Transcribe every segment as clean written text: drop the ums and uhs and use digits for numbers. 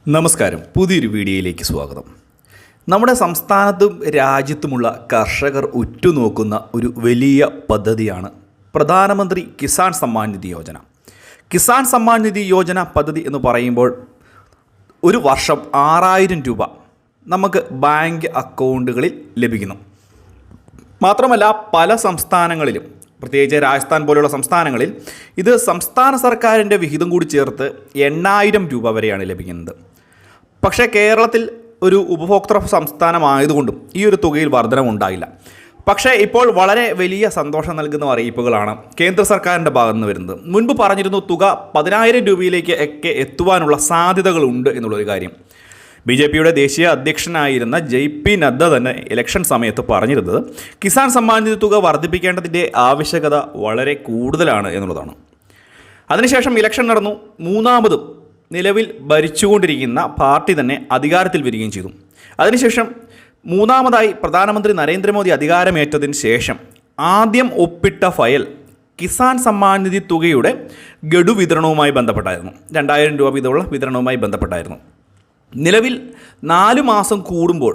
നമസ്കാരം, പുതിയൊരു വീഡിയോയിലേക്ക് സ്വാഗതം. നമ്മുടെ സംസ്ഥാനത്തും രാജ്യത്തുമുള്ള കർഷകർ ഉറ്റുനോക്കുന്ന ഒരു വലിയ പദ്ധതിയാണ് പ്രധാനമന്ത്രി കിസാൻ സമ്മാൻ നിധി യോജന. കിസാൻ സമ്മാൻ നിധി യോജന പദ്ധതി എന്ന് പറയുമ്പോൾ ഒരു വർഷം 6000 രൂപ നമുക്ക് ബാങ്ക് അക്കൗണ്ടുകളിൽ ലഭിക്കുന്നു. മാത്രമല്ല പല സംസ്ഥാനങ്ങളിലും, പ്രത്യേകിച്ച് രാജസ്ഥാൻ പോലെയുള്ള സംസ്ഥാനങ്ങളിൽ ഇത് സംസ്ഥാന സർക്കാരിൻ്റെ വിഹിതം കൂടി ചേർത്ത് 8000 രൂപ വരെയാണ് ലഭിക്കുന്നത്. പക്ഷേ കേരളത്തിൽ ഒരു ഉപഭോക്തൃ സംസ്ഥാനമായതുകൊണ്ടും ഈ ഒരു തുകയിൽ വർധനവുണ്ടായില്ല. പക്ഷേ ഇപ്പോൾ വളരെ വലിയ സന്തോഷം നൽകുന്ന അറിയിപ്പുകളാണ് കേന്ദ്ര സർക്കാരിൻ്റെ ഭാഗത്ത് നിന്ന് വരുന്നത്. മുൻപ് പറഞ്ഞിരുന്നു തുക 10000 രൂപയിലേക്ക് ഒക്കെ എത്തുവാനുള്ള സാധ്യതകളുണ്ട് എന്നുള്ളൊരു കാര്യം. BJPയുടെ ദേശീയ അധ്യക്ഷനായിരുന്ന JP നദ്ദ തന്നെ ഇലക്ഷൻ സമയത്ത് പറഞ്ഞിരുന്നത് കിസാൻ സമ്മാൻ നിധി തുക വർദ്ധിപ്പിക്കേണ്ടതിൻ്റെ ആവശ്യകത വളരെ കൂടുതലാണ് എന്നുള്ളതാണ്. അതിനുശേഷം ഇലക്ഷൻ നടന്നു. മൂന്നാമതും നിലവിൽ ഭരിച്ചുകൊണ്ടിരിക്കുന്ന പാർട്ടി തന്നെ അധികാരത്തിൽ വരികയും ചെയ്തു. അതിനുശേഷം മൂന്നാമതായി പ്രധാനമന്ത്രി നരേന്ദ്രമോദി അധികാരമേറ്റതിന് ശേഷം ആദ്യം ഒപ്പിട്ട ഫയൽ കിസാൻ സമ്മാൻ നിധി തുകയുടെ ഗഡു വിതരണവുമായി ബന്ധപ്പെട്ടായിരുന്നു. 2000 രൂപ വീതമുള്ള വിതരണവുമായി ബന്ധപ്പെട്ടായിരുന്നു. നിലവിൽ 4 മാസം കൂടുമ്പോൾ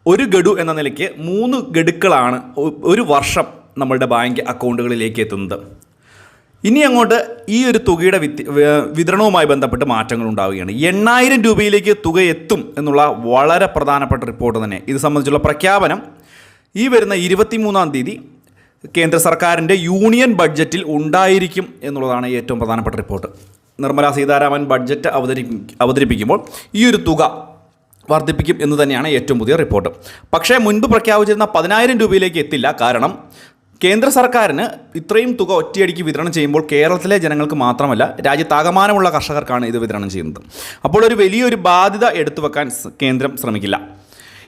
ഒരു ഗഡു എന്ന നിലയ്ക്ക് 3 ഗഡുക്കളാണ് ഒരു വർഷം നമ്മളുടെ ബാങ്ക് അക്കൗണ്ടുകളിലേക്ക് എത്തുന്നത്. ഇനി അങ്ങോട്ട് ഈ ഒരു തുകയുടെ വിതരണവുമായി ബന്ധപ്പെട്ട് മാറ്റങ്ങൾ ഉണ്ടാവുകയാണ്. 8000 രൂപയിലേക്ക് തുക എത്തും എന്നുള്ള വളരെ പ്രധാനപ്പെട്ട റിപ്പോർട്ട് തന്നെ. ഇത് സംബന്ധിച്ചുള്ള പ്രഖ്യാപനം ഈ വരുന്ന 23-ാം തീയതി കേന്ദ്ര സർക്കാരിൻ്റെ യൂണിയൻ ബഡ്ജറ്റിൽ ഉണ്ടായിരിക്കും എന്നുള്ളതാണ് ഏറ്റവും പ്രധാനപ്പെട്ട റിപ്പോർട്ട്. നിർമ്മല സീതാരാമൻ ബഡ്ജറ്റ് അവതരിപ്പിക്കുമ്പോൾ ഈ ഒരു തുക വർദ്ധിപ്പിക്കും എന്ന് തന്നെയാണ് ഏറ്റവും പുതിയ റിപ്പോർട്ട്. പക്ഷേ മുൻപ് പ്രഖ്യാപിച്ചിരുന്ന 10000 രൂപയിലേക്ക് എത്തില്ല. കാരണം കേന്ദ്ര സർക്കാരിന് ഇത്രയും തുക ഒറ്റയടിക്ക് വിതരണം ചെയ്യുമ്പോൾ കേരളത്തിലെ ജനങ്ങൾക്ക് മാത്രമല്ല രാജ്യത്താകമാനമുള്ള കർഷകർക്കാണ് ഇത് വിതരണം ചെയ്യുന്നത്. അപ്പോൾ ഒരു വലിയൊരു ബാധ്യത എടുത്തു വെക്കാൻ കേന്ദ്രം ശ്രമിക്കില്ല.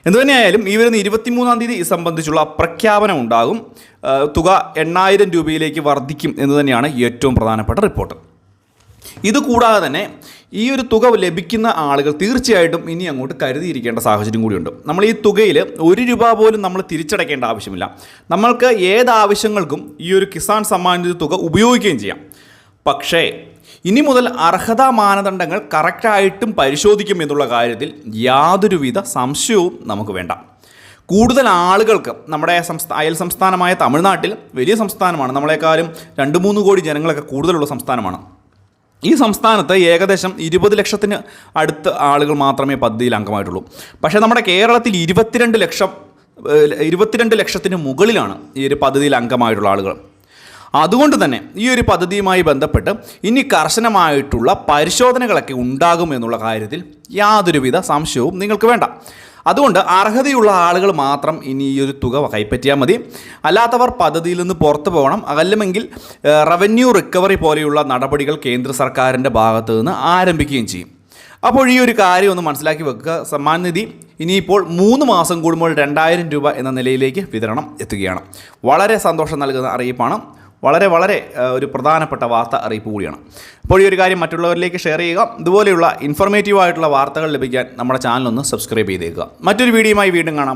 എന്തുതന്നെയായാലും ഈ വരുന്ന 23-ാം തീയതി ഇത് സംബന്ധിച്ചുള്ള പ്രഖ്യാപനം ഉണ്ടാകും. തുക 8000 രൂപയിലേക്ക് വർദ്ധിക്കും എന്ന് തന്നെയാണ് ഏറ്റവും പ്രധാനപ്പെട്ട റിപ്പോർട്ട്. ഇതുകൂടാതെ തന്നെ ഈ ഒരു തുക ലഭിക്കുന്ന ആളുകൾ തീർച്ചയായിട്ടും ഇനി അങ്ങോട്ട് കരുതിയിരിക്കേണ്ട സാഹചര്യം കൂടിയുണ്ട്. നമ്മൾ ഈ തുകയിൽ 1 രൂപ പോലും നമ്മൾ തിരിച്ചടയ്ക്കേണ്ട ആവശ്യമില്ല. നമ്മൾക്ക് ഏതാവശ്യങ്ങൾക്കും ഈ ഒരു കിസാൻ സമ്മാൻ നിധി തുക ഉപയോഗിക്കുകയും ചെയ്യാം. പക്ഷേ ഇനി മുതൽ അർഹതാ മാനദണ്ഡങ്ങൾ കറക്റ്റായിട്ടും പരിശോധിക്കും എന്നുള്ള കാര്യത്തിൽ യാതൊരുവിധ സംശയവും നമുക്ക് വേണ്ട. കൂടുതൽ ആളുകൾക്ക് നമ്മുടെ അയൽ സംസ്ഥാനമായ തമിഴ്നാട്ടിൽ വലിയ സംസ്ഥാനമാണ്, നമ്മളെക്കാളും 2-3 കോടി ജനങ്ങളൊക്കെ കൂടുതലുള്ള സംസ്ഥാനമാണ്. ഈ സംസ്ഥാനത്ത് ഏകദേശം 20 ലക്ഷത്തിന് അടുത്ത് ആളുകൾ മാത്രമേ പദ്ധതിയിൽ അംഗമായിട്ടുള്ളൂ. പക്ഷേ നമ്മുടെ കേരളത്തിൽ 22 ലക്ഷത്തിന് മുകളിലാണ് ഈ ഒരു പദ്ധതിയിൽ അംഗമായിട്ടുള്ള ആളുകൾ. അതുകൊണ്ട് തന്നെ ഈ ഒരു പദ്ധതിയുമായി ബന്ധപ്പെട്ട് ഇനി കർശനമായിട്ടുള്ള പരിശോധനകളൊക്കെ ഉണ്ടാകും എന്നുള്ള കാര്യത്തിൽ യാതൊരുവിധ സംശയവും നിങ്ങൾക്ക് വേണ്ട. അതുകൊണ്ട് അർഹതയുള്ള ആളുകൾ മാത്രം ഇനി ഈ ഒരു തുക കൈപ്പറ്റിയാൽ മതി. അല്ലാത്തവർ പദ്ധതിയിൽ നിന്ന് പുറത്തു പോകണം. അല്ലെങ്കിൽ റവന്യൂ റിക്കവറി പോലെയുള്ള നടപടികൾ കേന്ദ്ര സർക്കാരിൻ്റെ ഭാഗത്ത് നിന്ന് ആരംഭിക്കുകയും ചെയ്യും. അപ്പോൾ ഈ ഒരു കാര്യം ഒന്ന് മനസ്സിലാക്കി വെക്കുക. സമ്മാൻ നിധി ഇനിയിപ്പോൾ 3 മാസം കൂടുമ്പോൾ 2000 രൂപ എന്ന നിലയിലേക്ക് വിതരണം എത്തുകയാണ്. വളരെ സന്തോഷം നൽകുന്ന അറിയിപ്പാണ്. വളരെ ഒരു പ്രധാനപ്പെട്ട വാർത്ത അറിയിപ്പ് കൂടിയാണ്. അപ്പോൾ ഈ ഒരു കാര്യം മറ്റുള്ളവരിലേക്ക് ഷെയർ ചെയ്യുക. ഇതുപോലെയുള്ള ഇൻഫോർമേറ്റീവായിട്ടുള്ള വാർത്തകൾ ലഭിക്കാൻ നമ്മുടെ ചാനലൊന്ന് സബ്സ്ക്രൈബ് ചെയ്തേക്കുക. മറ്റൊരു വീഡിയോയുമായി വീണ്ടും കാണാം.